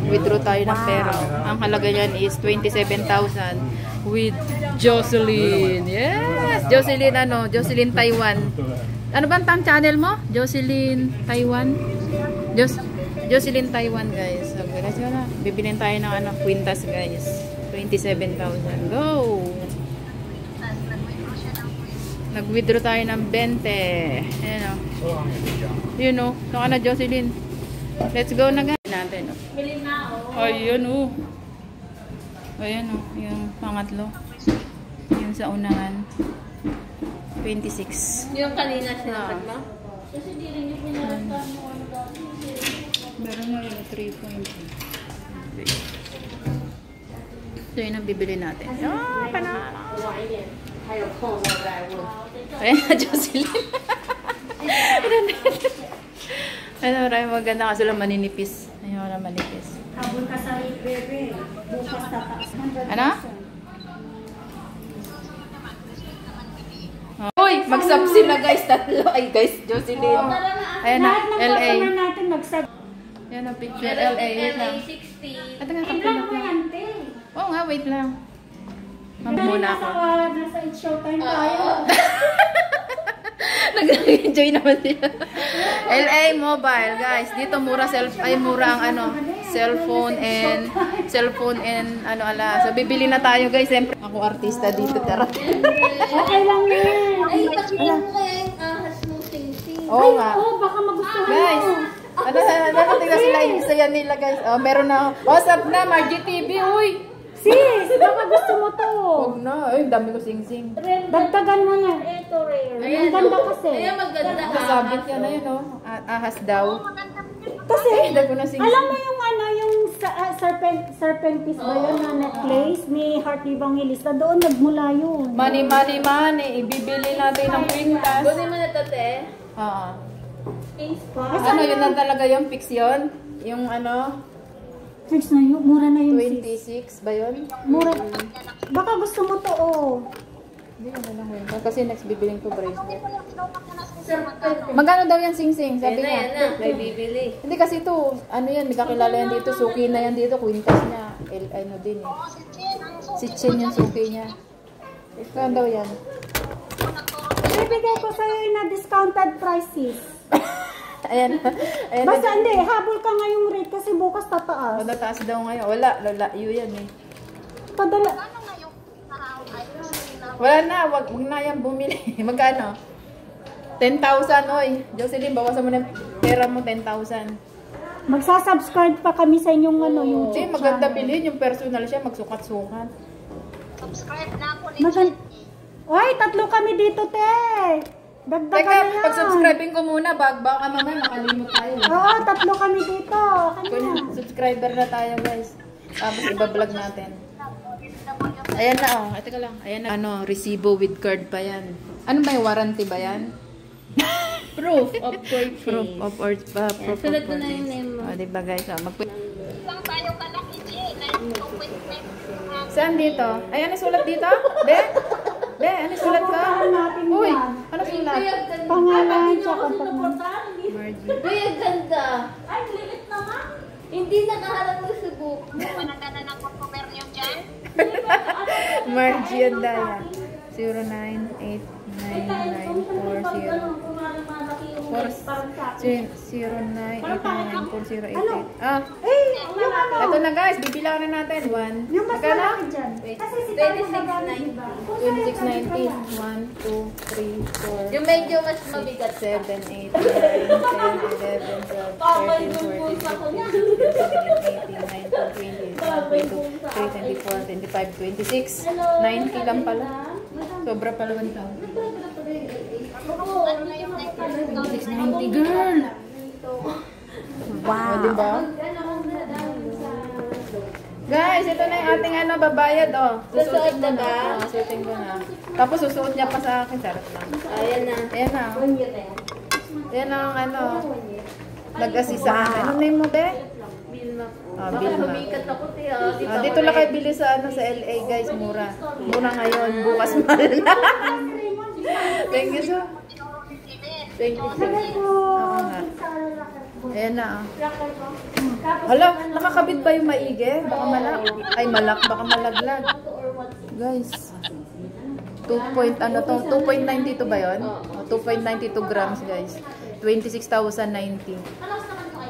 Mag-withdraw tayo ng pera. Ang halaga niyan is 27,000 with Jocelyn. Yes! Jocelyn Jocelyn Taiwan. Ano ba ang channel mo? Jocelyn Taiwan? Jocelyn Taiwan, guys. So, bibilin tayo ng kwintas, guys. 27,000. Go! Nag-withdraw tayo ng 20. Ayan o. Yun o. Saka na, Jocelyn. Let's go na, guys. Natin o. Ayan o. Ayan o. Yung pangatlo. Yung sa unahan. 26. Yung kanina sinakat mo? Kasi di rin yung pinaratan mo. Meron na yung 3.2. So yun ang bibili natin. Panalo! Ayan na, Jocelyn. Ano, maraming maganda kasi lang maninipis. Ayaw na manipis. Habol ka sa bebe. Bukas tataas. Ano? Uy, magsubsi na guys, tatlo. Ay guys, Jocelyn. Ayan na, LA. Ayan na, picture LA. LA 60. At nga, kapilap lang. Oo nga, wait lang. Mamuna ako. Nasa showtime tayo. Nag-enjoy naman sila. LA Mobile, guys. Dito mura mura ang cellphone and So bibili na tayo, guys. Siyempre ako artista dito, tara. Okay lang yan. Ay, pakinggan mo kaya yung ahas mo sing-sing. Oo nga. Baka magustuhan Guys, tingnan sila yung saya nila, guys. Oh, meron na. What's up na, Margie TV, uy. Sis, baka gusto mo to. Huwag na. Ay, dami ko sing-sing. Dagdagan mo na. Ito rare. Ang ganda kasi. Ayan, maganda. Kasabit yan na yun, oh. Ahas daw. Kasi, Dami ko na sing-sing. alam mo yung yung serpentis ba yun na necklace ni Heart Evangelista? Doon nagmula yun. Money. Ibibili natin ng pintas. Bunin mo na to, te. Oo. Thanks po. Ano, yun lang talaga yung fix yun? Yung Fix na yun. Mura na yun. Sis. 26 ba yun? Mura. Baka gusto mo to, oh. Hindi ko na lang yun. Kasi next bibiling ko bracelet. Magkano daw yan sing-sing? Sabi niya. Yan na, may bibili. Hindi kasi ito, yan, may kakilala yan dito. Suki na yan dito. Quintas niya. Din eh. Si Chin yung suki niya. Ito daw yan. Ibigay ko sa'yo na discounted prices. Ayan. Basta hindi, habol ka ngayong rate kasi bukas tataas. Nataas daw ngayon. Wala, lalayo yan eh. Padala. Wala na, wag na yan bumili. Magkano? 10,000, oy. Jocelyn, bawasan mo na pera mo, 10,000. Magsasubscribe pa kami sa inyong YouTube maganda bilhin. Yung personal siya, magsukat-sukat. Subscribe na ako ni Oy, 3 kami dito, te. Dagdagan Teka, na yan. pag-subscribing ko muna, baka mamaya makalimot tayo. Oo, 3 kami dito. Subscriber na tayo, guys. Tapos iba-vlog natin. Ayan na, oh. Teka lang. Ayan na. Resibo with card pa yan. Ano ba yung warranty ba yan? Proof of purchase. Proof of purchase. Sulat ko na yung name mo. Diba, guys? lang tayo kalaki, Saan dito? Ay, ano sulat dito? Be, ano sulat ka? Uy, ano sulat? Pangalan siya kapag Margie. Uy, ang ganda. Ay, lilit naman. Hindi nakaharap mo sa book. Managana ng contubernium dyan. Margie and Daya. 09899409894088. Ah, ito na guys, bibilangan na natin. 1. yung mas Magkano? malaki dyan. Kasi si Tano magagamit ba? 2690. 1, 2, 3, 4. Yung medyo mas mabigat. 7, 8, 9, 10, 11, 12, 13, 14, 15, 16, 17, 18, 19, 20, 23, 24, 25, 26. 90 lang pala. Sobra pala 1,000. 2690, girl! Wow! Diba? Guys, ito na yung ating babayad, oh. Susuot na ba? Susuotin ko na. Tapos susuot niya pa sa akin. Sarap lang. Ayan na. Ayan na. Ayan ang nag-assist sa akin. Ano name mo, be? Bilma po. Ah, Baka Bilma. lumikat ako, tiya. Dito lang kayo bili sa LA, guys. Mura. Mura ngayon. Bukas mahal na. Thank you, so. Thank you, so. Oo nga. Ayan na. Rocker ko. Tapos, Hala, nakakabit ba yung maigi? Baka baka malaglag. Guys. 2.92 ba yun? 2.92 grams guys. 26,090.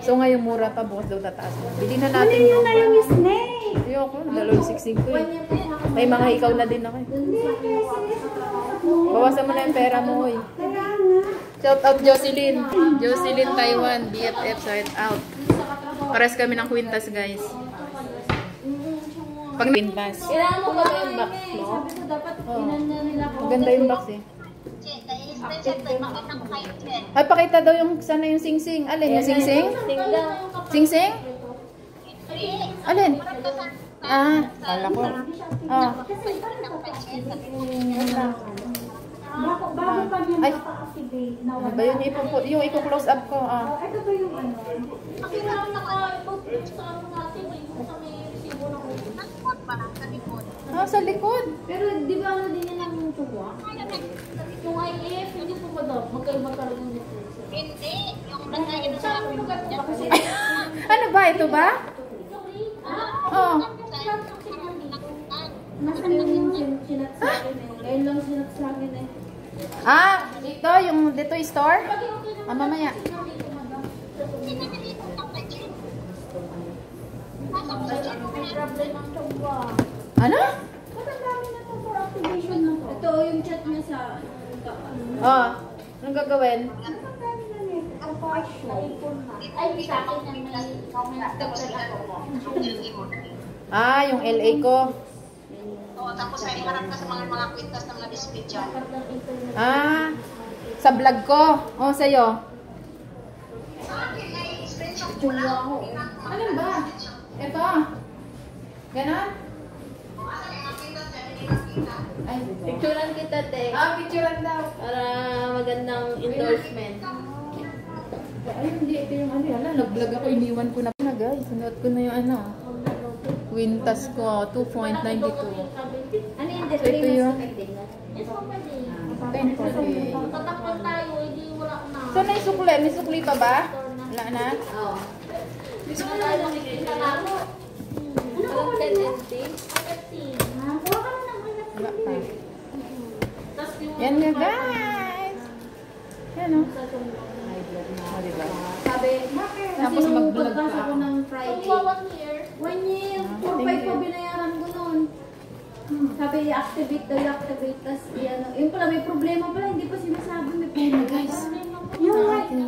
So ngayon mura pa, bukas daw tataas. Bili na natin yun na yung snake. Ayoko, 2.65 ko eh. May mga ikaw na din ako eh. Bawasan mo na yung pera mo eh. Shout out Jocelyn. Jocelyn Taiwan, BFF, shout out. Pares kami ng kwintas guys. Pag kwintas. Kailangan mo ba yung box mo? Oh. Maganda yung box eh. I-screenshot ko, ipakita ko kayo, Jen. Ay, pakita daw yung sana yung sing-sing. Alin yung sing-sing? Sing-sing? Alin? Ah, kala ko. Ah. Bago pa niya Ay. maka-activate na Ano ba yun? Yung ipo-close up ko. Ah. Ito ba yung ano? Kasi parang naka-post sa ano natin eh. Sa may resibo na ko. Nagpot pa lang sa likod. Ah, sa likod. Pero di ba ano din yan ang tuwa? Yung IF, hindi po ba daw? Magkaiba talaga yung difference. Hindi. Yung nagkain sa akin. Ano ba? Ito ba? Oh. Nasaan yung sinat sa akin eh? Ngayon lang sinat sa akin eh. Ah, dito yung dito yung store? Ah, mamaya. May problem ang tuwa. Ano? Ba't ang dami na to for activation na to? Ito yung chat niya sa Oh. Anong gagawin? Ay, sa akin na may comment Ah, yung LA ko. Oo, tapos ay harap ka sa mga kwintas na mga display dyan. Ah, sa vlog ko. Oh, sa'yo. Alin ba? Ito. Ganon? Ay, Picturean kita, te. ah, picturean daw. Para magandang endorsement. Ay, hindi. Ito yung ano. Hala, nag-vlog ako. Iniwan ko na guys. Sinuot ko na yung ano. Quintas ko. 2.92. Ano yung So, ito yung Yes, po pwede. 10.40. Tatakpan tayo, hindi wala na. So, may sukli. May sukli pa ba? Wala na? Oo. Gusto mo tayo makikita sa laro? Ano ba 10 Wala pa. Tapos yung Yan nga guys. Yan o. Oh, diba? sabi, Tapos mag-vlog pa ako ako. ng Friday. 1 year. 1 year. 4-5 pa binayaran ko noon. Sabi, activate daw, activate. Tapos, ano, yun pala, may problema pala. Hindi pa sinasabi, may problema. Guys. Yung ano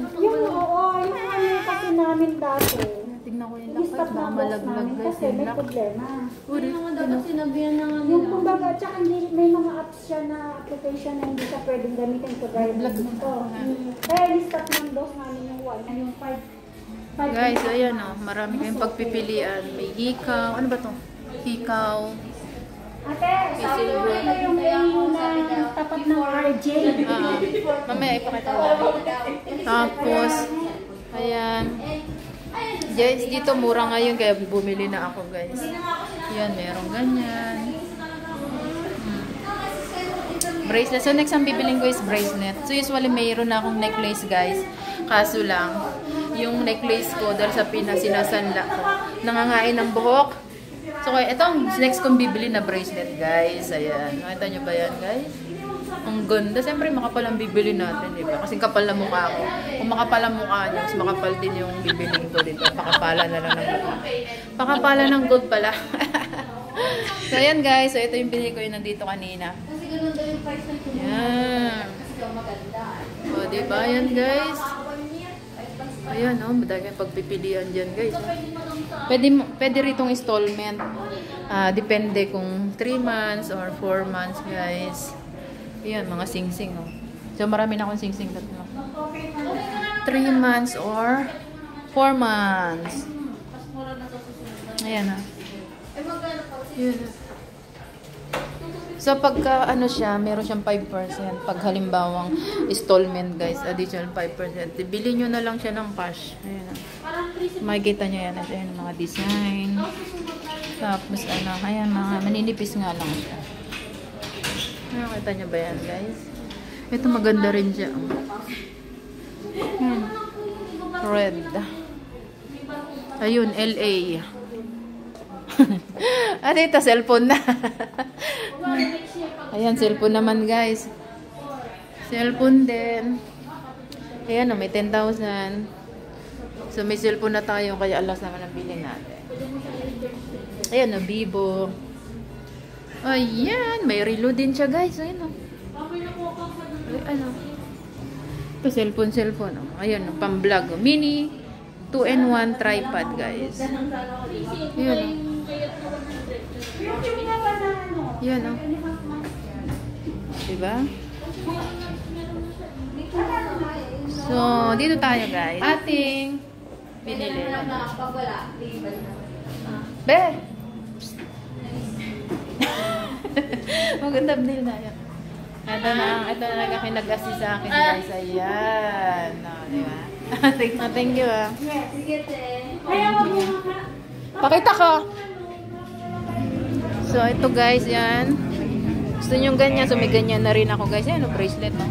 kasi namin dati. Tignan ko yung Yung lakad. stop Baka na boss malaglag namin guys kasi yung may lakad. problema. Hindi naman dapat sinabihan na nga Yung nila. kumbaga, tsaka may mga apps siya na application na hindi siya pwedeng gamitin kagaya ng dito. Kaya ni-stop ng boss namin yung 1, yung 5. Guys, ayan o. Marami kayong pagpipilian. May hikaw. Ano ba to? Hikaw. Ate, sabi ko ito yung menu na tapat ng RJ. Ah, mamaya ipakita ko. Tapos, ayan. Guys, dito mura ngayon kaya bumili na ako guys. Yan, merong ganyan. Bracelet. So, next ang bibiling ko is bracelet. So, usually mayroon na akong necklace guys. Kaso lang, yung necklace ko dahil sa pinasinasanla ko, nangangain ng buhok. So, kaya itong next kong bibili na bracelet guys. Ayan. Nakita nyo ba yan guys? Ang ganda. Siyempre, makapal ang bibili natin, di ba? Kasi kapal na mukha ko. Kung makapal ang mukha nyo, mas makapal din yung bibiling ko dito. Pakapala na lang ng mukha. Pakapala ng gold pala. So, ayan guys. So, ito yung binili ko yung nandito kanina. Kasi ganun daw yung price ng Yan. Kasi maganda. O, diba? Yan guys. Ayan, oh. Madami kayong pagpipilian dyan guys. Pwede ritong installment. Depende kung 3 months or 4 months guys. Ayan, mga sing-sing, oh. So, marami na akong sing-sing tatlo. 3 months or 4 months. Ayan, ah. Ayan, ah. So, pagka, ano siya, meron siyang 5%. Pag halimbawang installment, guys, additional 5%. Bili nyo na lang siya ng cash. Ayan, ah. Makikita nyo yan. Ayan, mga design. Tapos, ano, ayan, mga maninipis nga lang siya. Nakita nyo ba yan guys? Ito maganda rin siya. Red. Ayun, LA. Ano ito? Cellphone na. Ayan, cellphone naman guys. Cellphone din. Ayan, may 10,000. So, may cellphone na tayo, kaya alas naman ang bilhin natin. Ayan, Vivo. Ayan, may relo din siya guys. Ayan, ano. Ito, cellphone. Ayan, pang-vlog. Mini 2-in-1 tripod guys. Ayan, Yan, diba? So, dito tayo guys. Ating binili. Be! Maganda binili na yan. Ito na nagkakinag-assist sa akin guys. Ayan. Diba? Thank you ah. Pakita ka. So, ito guys, yan. Gusto nyo ganyan. So, may ganyan na rin ako guys. Ayan, bracelet. No?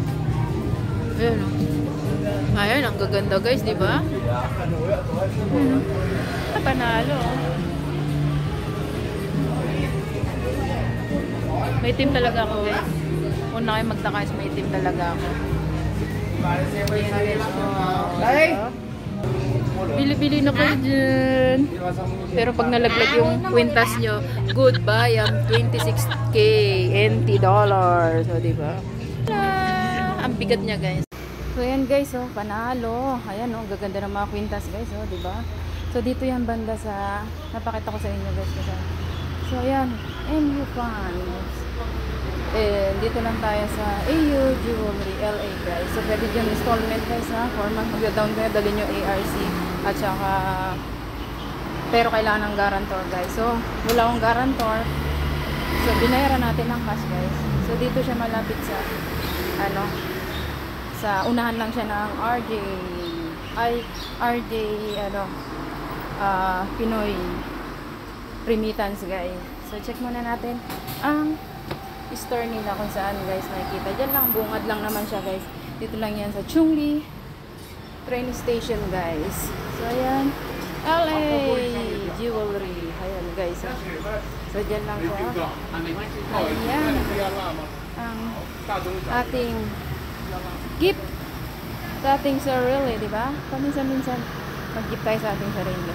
Ayan, no? Ayan, ang gaganda guys, di ba? Panalo. May team talaga ako guys. Una kayo magtaka is may team talaga ako. Ay! Bili-bili na kayo dyan. Pero pag nalaglag yung kwintas nyo, goodbye ang 26k NT dollars. So, diba? Ang bigat niya guys. So, ayan guys, oh, panalo. Ayan, oh, gaganda ng mga kwintas guys, oh, diba? So, dito yan banda sa, napakita ko sa inyo guys. Kasi. So, ayan, MU Funds. And dito lang tayo sa AU Jewelry LA guys. So, pwede yung installment guys, ha? For month, mag-down kayo, dalhin nyo ARC. At saka, pero kailangan ng guarantor guys. So, wala akong guarantor. So, binayaran natin ng cash guys. So, dito siya malapit sa, ano, sa unahan lang siya ng RJ, Pinoy Remittance guys. So, check muna natin ang store nila kung saan guys nakikita. Diyan lang, bungad lang naman siya guys. Dito lang yan sa Chungli train station guys. So, ayan. LA Jewelry. Ayan guys. So, dyan lang siya. Ayan. Ang ating gift sa ating sarili, di ba? Paminsan-minsan mag-gift tayo sa ating sarili.